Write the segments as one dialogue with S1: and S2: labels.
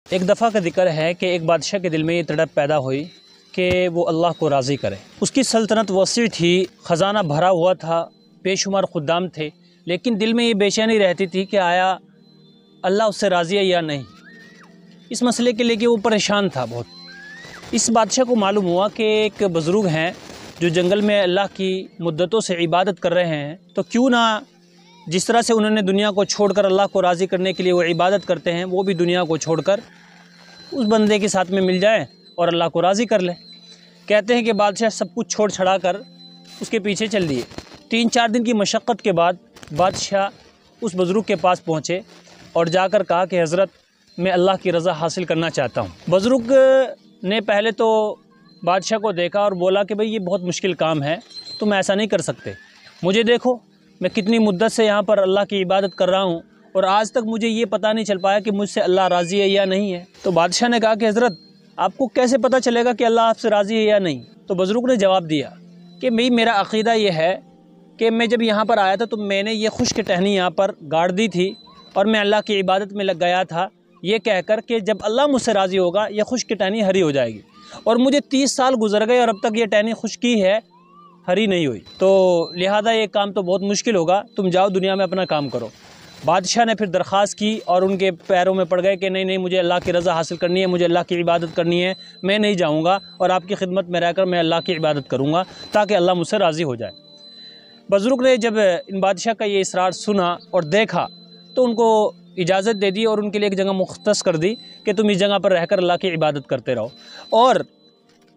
S1: ایک دفعہ کا ذکر ہے کہ ایک بادشاہ کے دل میں یہ تڑپ پیدا ہوئی کہ وہ اللہ کو راضی کرے۔ اس کی سلطنت وسیع تھی، خزانہ بھرا ہوا تھا، بے شمار خدام تھے، لیکن دل میں یہ بے چینی رہتی تھی کہ آیا اللہ اس سے راضی ہے یا نہیں۔ اس مسئلے کے لے کے وہ پریشان تھا بہت۔ اس بادشاہ کو معلوم ہوا کہ ایک بزرگ ہیں جو جنگل میں اللہ کی مدتوں سے عبادت کر رہے ہیں، تو کیوں نہ جس طرح سے انہوں نے دنیا کو چھوڑ کر اللہ کو راضی کرنے کے لیے وہ عبادت کرتے ہیں، وہ بھی دنیا کو چھوڑ کر اس بندے کے ساتھ میں مل جائیں اور اللہ کو راضی کر لیں۔ کہتے ہیں کہ بادشاہ سب کچھ چھوڑ چھڑا کر اس کے پیچھے چل دیے۔ 3-4 دن کی مشقت کے بعد بادشاہ اس بزرگ کے پاس پہنچے اور جا کر کہا کہ حضرت میں اللہ کی رضا حاصل کرنا چاہتا ہوں۔ بزرگ نے پہلے تو بادشاہ کو دیکھا اور بولا کہ بھئی یہ بہت مشکل کام ہے، تم ایسا نہیں کر سکتے، مجھے دیکھو میں کتنی مدت سے یہاں پر اللہ کی عبادت کر رہا ہوں اور آج تک مجھے یہ پتہ نہیں چل پایا کہ مجھ سے اللہ راضی ہے یا نہیں ہے۔ تو بادشاہ نے کہا کہ حضرت آپ کو کیسے پتہ چلے گا کہ اللہ آپ سے راضی ہے یا نہیں؟ تو بزرگ نے جواب دیا کہ میرا عقیدہ یہ ہے کہ میں جب یہاں پر آیا تھا تو میں نے یہ خشک ٹہنی یہاں پر گاڑ دی تھی اور میں اللہ کی عبادت میں لگ گیا تھا یہ کہہ کر کہ جب اللہ مجھ سے راضی ہوگا یہ خشک ٹہنی ہری ہو جائے گی، اور مجھے 30 سال گزر گئے اور اب تک یہ ٹہنی خشکی ہے، ہری نہیں ہوئی، تو لہذا یہ کام تو بہت مشکل ہوگا، تم جاؤ دنیا میں اپنا کام کرو۔ بادشاہ نے پھر درخواست کی اور ان کے پیروں میں پڑ گئے کہ نہیں مجھے اللہ کی رضا حاصل کرنی ہے، مجھے اللہ کی عبادت کرنی ہے، میں نہیں جاؤں گا اور آپ کی خدمت میں رہ کر میں اللہ کی عبادت کروں گا تاکہ اللہ مجھ سے راضی ہو جائے۔ بزرگ نے جب ان بادشاہ کا یہ اصرار سنا اور دیکھا تو ان کو اجازت دے دی اور ان کے لیے ایک جگہ مختص کر دی کہ تم اس جگہ پر رہ کر اللہ کی عبادت کرتے رہو، اور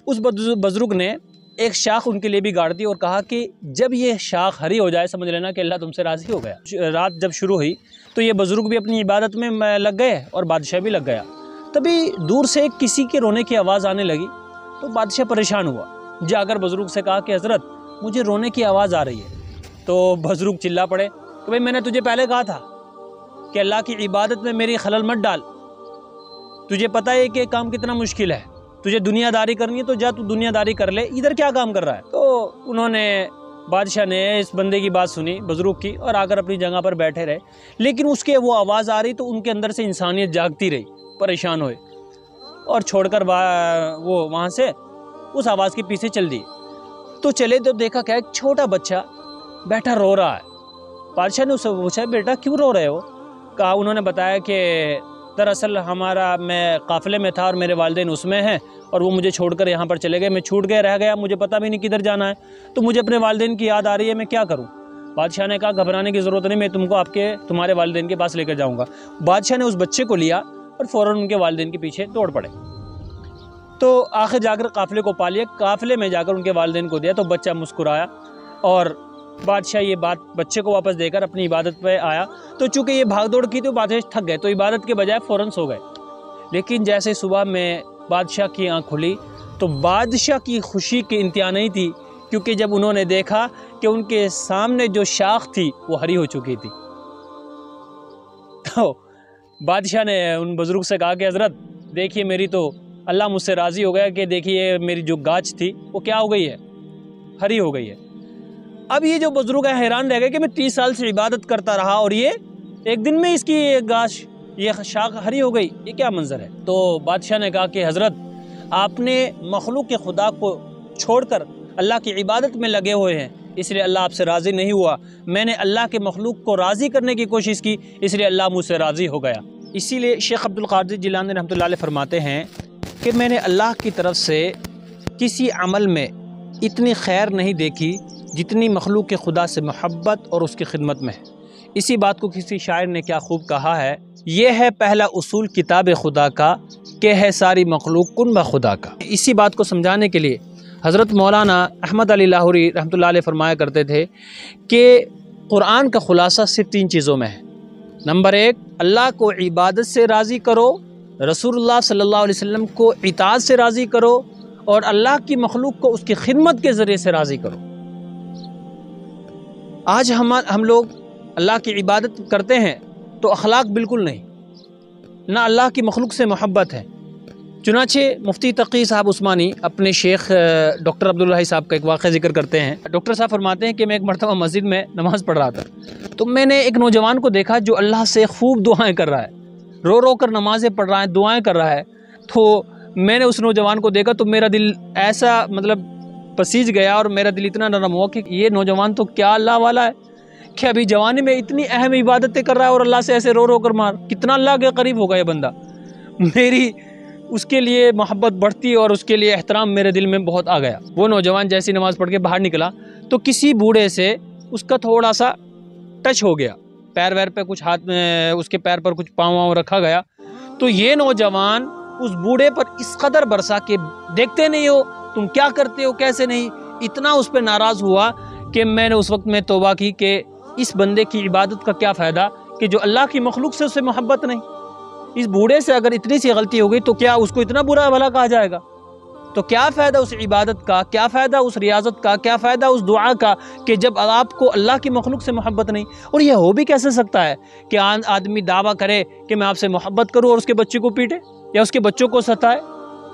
S1: اس بزرگ نے ایک شاخ ان کے لیے بھی گاڑ دی اور کہا کہ جب یہ شاخ ہری ہو جائے سمجھ لینا کہ اللہ تم سے راضی ہو گیا۔ رات جب شروع ہوئی تو یہ بزرگ بھی اپنی عبادت میں لگ گئے اور بادشاہ بھی لگ گیا۔ تبھی دور سے کسی کے رونے کی آواز آنے لگی تو بادشاہ پریشان ہوا، جا کر بزرگ سے کہا کہ حضرت مجھے رونے کی آواز آ رہی ہے۔ تو بزرگ چلا پڑے کہ بھئی میں نے تجھے پہلے کہا تھا کہ اللہ کی عبادت میں میری خلل مت ڈال، تجھے پتہ ہے کہ کام کتنا مشکل ہے، تجھے دنیا داری کرنی ہے تو جا تو دنیا داری کر لے، ادھر کیا کام کر رہا ہے؟ تو بادشاہ نے اس بندے کی بات سنی بزرگ کی اور آ کر اپنی جگہ پر بیٹھے رہے، لیکن اس کے وہ آواز آ رہی تو ان کے اندر سے انسانیت جاگتی رہی، پریشان ہوئے اور چھوڑ کر وہ وہاں سے اس آواز کے پیچھے چل دیے۔ تو چلے تو دیکھا کہ ایک چھوٹا بچہ بیٹھا رو رہا ہے۔ بادشاہ نے اس سے پوچھا بیٹا کیوں رو رہے ہو؟ کہا انہوں نے بتایا کہ دراصل میں قافلے میں تھا اور میرے والدین اس میں ہیں اور وہ مجھے چھوڑ کر یہاں پر چلے گئے، میں چھوٹ گیا رہ گیا، مجھے پتہ بھی نہیں کدھر جانا ہے، تو مجھے اپنے والدین کی یاد آ رہی ہے، میں کیا کروں؟ بادشاہ نے کہا گھبرانے کی ضرورت نہیں، میں تم کو تمہارے والدین کے پاس لے کر جاؤں گا۔ بادشاہ نے اس بچے کو لیا اور فوراً ان کے والدین کے پیچھے دوڑ پڑے، تو آخر جا کر قافلے کو پا لیا، قافلے میں جا کر ان کے والدین کو دیا تو بچہ مسکرایا اور بادشاہ یہ بات بچے کو واپس دے کر اپنی عبادت پہ آیا۔ تو چونکہ یہ بھاگ دوڑ کی تو بادشاہ تھک گئے تو عبادت کے بجائے فوراً سو گئے، لیکن جیسے صبح میں بادشاہ کی آنکھ کھلی تو بادشاہ کی خوشی کی انتہا نہیں تھی، کیونکہ جب انہوں نے دیکھا کہ ان کے سامنے جو شاخ تھی وہ ہری ہو چکی تھی۔ تو بادشاہ نے ان بزرگ سے کہا کہ حضرت دیکھیے میری تو اللہ مجھ سے راضی ہو گیا کہ دیکھیے میری جو گاچھ تھی وہ کیا ہو گئی ہے، ہری ہو گئی ہے۔ اب یہ جو بزرگ ہے حیران رہ گئے کہ میں 30 سال سے عبادت کرتا رہا اور یہ ایک دن میں اس کی گاچھ یہ شاخ ہری ہو گئی، یہ کیا منظر ہے؟ تو بادشاہ نے کہا کہ حضرت آپ نے مخلوق کے خدا کو چھوڑ کر اللہ کی عبادت میں لگے ہوئے ہیں، اس لیے اللہ آپ سے راضی نہیں ہوا، میں نے اللہ کے مخلوق کو راضی کرنے کی کوشش کی اس لیے اللہ مجھ سے راضی ہو گیا۔ اسی لیے شیخ عبد القادر جیلانی رحمۃ اللہ علیہ فرماتے ہیں کہ میں نے اللہ کی طرف سے کسی عمل میں اتنی خیر نہیں دیکھی جتنی مخلوق کے خدا سے محبت اور اس کی خدمت میں ہے۔ اسی بات کو کسی شاعر نے کیا خوب کہا ہے، یہ ہے پہلا اصول کتاب خدا کا کہ ہے ساری مخلوق کن بخدا کا۔ اسی بات کو سمجھانے کے لیے حضرت مولانا احمد علی لاہوری رحمۃ اللہ علیہ فرمایا کرتے تھے کہ قرآن کا خلاصہ صرف 3 چیزوں میں ہے۔ نمبر 1 اللہ کو عبادت سے راضی کرو، رسول اللہ صلی اللہ علیہ وسلم کو اطاعت سے راضی کرو، اور اللہ کی مخلوق کو اس کی خدمت کے ذریعے سے راضی کرو۔ آج ہم لوگ اللہ کی عبادت کرتے ہیں تو اخلاق بالکل نہیں، نہ اللہ کی مخلوق سے محبت ہے۔ چنانچہ مفتی تقی صاحب عثمانی اپنے شیخ ڈاکٹر عبداللہ صاحب کا ایک واقعہ ذکر کرتے ہیں۔ ڈاکٹر صاحب فرماتے ہیں کہ میں ایک مرتبہ مسجد میں نماز پڑھ رہا تھا تو میں نے ایک نوجوان کو دیکھا جو اللہ سے خوب دعائیں کر رہا ہے، رو رو کر نمازیں پڑھ رہا ہے، دعائیں کر رہا ہے، تو میں نے اس نوجوان کو دیکھا تو میرا دل ایسا پسیج گیا اور میرا دل اتنا نرم ہوا کہ یہ نوجوان تو کیا اللہ والا ہے کہ ابھی جوانی میں اتنی اہم عبادتیں کر رہا ہے اور اللہ سے ایسے رو رو کر کتنا اللہ کے قریب ہوگا یہ بندہ۔ میری اس کے لیے محبت بڑھتی اور اس کے لیے احترام میرے دل میں بہت آ گیا۔ وہ نوجوان جیسی نماز پڑھ کے باہر نکلا تو کسی بوڑھے سے اس کا تھوڑا سا ٹچ ہو گیا، پیر ویر پہ کچھ ہاتھ میں، اس کے پیر پر کچھ پاؤں رکھا گیا، تو یہ نوجوان اس بوڑھے پر اس قدر برسا کہ دیکھتے نہیں ہو تم کیا کرتے ہو کیسے نہیں، اتنا اس پہ ناراض ہوا کہ میں نے اس وقت میں توبہ کی کہ اس بندے کی عبادت کا کیا فائدہ کہ جو اللہ کی مخلوق سے اسے محبت نہیں۔ اس بوڑھے سے اگر اتنی سی غلطی ہو گئی تو کیا اس کو اتنا برا بھلا کہا جائے گا؟ تو کیا فائدہ اس عبادت کا، کیا فائدہ اس ریاضت کا، کیا فائدہ اس دعا کا کہ جب آپ کو اللہ کی مخلوق سے محبت نہیں۔ اور یہ ہو بھی کیسے سکتا ہے کہ آدمی دعویٰ کرے کہ میں آپ سے محبت کروں اور اس کے بچے کو پیٹے یا اس کے بچوں کو ستائے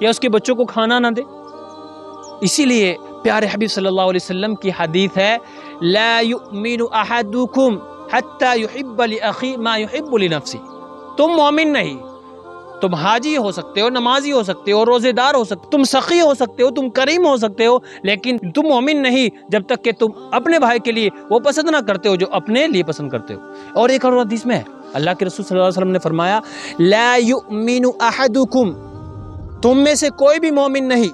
S1: یا اس کے بچوں کو کھانا نہ دے؟ اسی لیے پیارے حبیب صلی اللہ علیہ وسلم کی حدیث ہے لا یؤمن احدکم حتی یحب لاخی ما یحب لنفسہ۔ تم مومن نہیں، تم حاجی ہو سکتے ہو، نمازی ہو سکتے ہو، روزے دار ہو سکتے ہو، تم سخی ہو سکتے ہو، تم کریم ہو سکتے ہو، لیکن تم مومن نہیں جب تک کہ تم اپنے بھائی کے لیے وہ پسند نہ کرتے ہو جو اپنے لیے پسند کرتے ہو۔ اور ایک اور حدیث میں اللہ کے رسول صلی اللہ علیہ وسلم نے فرمایا لا یؤمن احدکم، تم میں سے کوئی بھی مومن نہیں،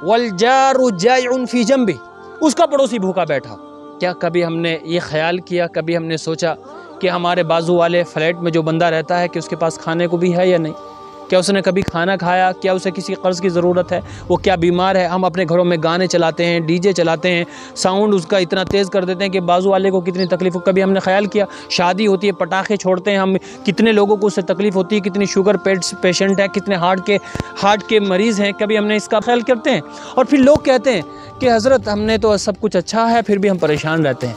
S1: والجار جائع فی جنبہ، اس کا پڑوسی بھوکا بیٹھا۔ کیا کبھی ہم نے یہ خیال کیا، کبھی ہم نے سوچا کہ ہمارے بازو والے فلیٹ میں جو بندہ رہتا ہے کہ اس کے پاس کھانے کو بھی ہے یا نہیں؟ کیا اس نے کبھی کھانا کھایا؟ کیا اسے کسی قرض کی ضرورت ہے؟ وہ کیا بیمار ہے؟ ہم اپنے گھروں میں گانے چلاتے ہیں، ڈی جے چلاتے ہیں، ساؤنڈ اس کا اتنا تیز کر دیتے ہیں کہ بازو والے کو کتنی تکلیف ہو۔ کبھی ہم نے خیال کیا شادی ہوتی ہے پٹاخے چھوڑتے ہیں ہم، کتنے لوگوں کو اس سے تکلیف ہوتی ہے، کتنی شوگر پیشنٹ ہے، کتنے ہارٹ کے مریض ہیں، کبھی ہم نے اس کا خیال کرتے ہیں؟ اور پھر لوگ کہتے ہیں کہ حضرت ہم نے تو سب کچھ اچھا ہے پھر بھی ہم پریشان رہتے ہیں،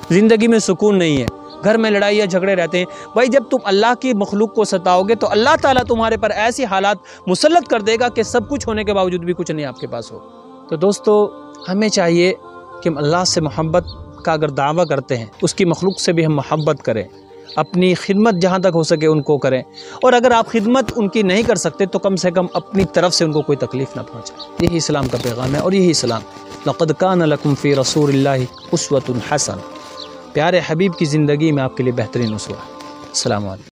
S1: زندگی میں سکون نہیں ہے، گھر میں لڑائی یا جھگڑے رہتے ہیں۔ بھائی جب تم اللہ کی مخلوق کو ستاؤ گے تو اللہ تعالیٰ تمہارے پر ایسی حالات مسلط کر دے گا کہ سب کچھ ہونے کے باوجود بھی کچھ نہیں آپ کے پاس ہو۔ تو دوستو ہمیں چاہیے کہ ہم اللہ سے محبت کا اگر دعویٰ کرتے ہیں اس کی مخلوق سے بھی ہم محبت کریں، اپنی خدمت جہاں تک ہو سکے ان کو کریں، اور اگر آپ خدمت ان کی نہیں کر سکتے تو کم سے کم اپنی طرف سے ان کو کوئی تکلیف نہ پہنچائیں۔ یہی اسلام کا پیغام ہے اور یہی اسلام لقد کان لکم فی رسول اللہ اسوۃ حسنہ، پیارے حبیب کی زندگی میں آپ کے لیے بہترین اسوہ ہے۔ السلام علیکم۔